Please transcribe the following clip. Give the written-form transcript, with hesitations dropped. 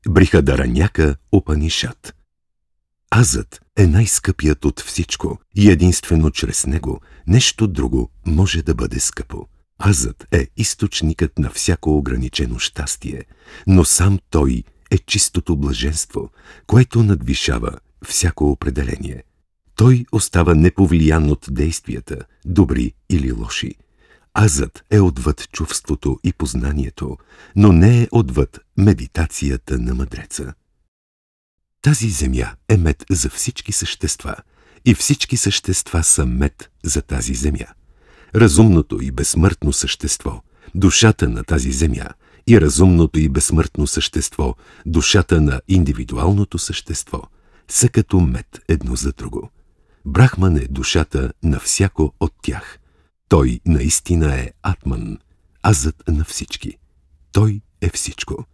Брихадараняка Упанишад. Азът е най-скъпият от всичко и единствено чрез него нещо друго може да бъде скъпо. Азът е източникът на всяко ограничено щастие, но сам той е чистото блаженство, което надвишава всяко определение. Той остава неповлиян от действията, добри или лоши. Азът е отвъд чувството и познанието, но не е отвъд медитацията на мъдреца. Тази земя е мед за всички същества и всички същества са мед за тази земя. Разумното и безсмъртно същество, душата на тази земя, и разумното и безсмъртно същество, душата на индивидуалното същество, са като мед едно за друго. Брахман е душата на всяко от тях. Той наистина е Атман, азът на всички. Той е всичко.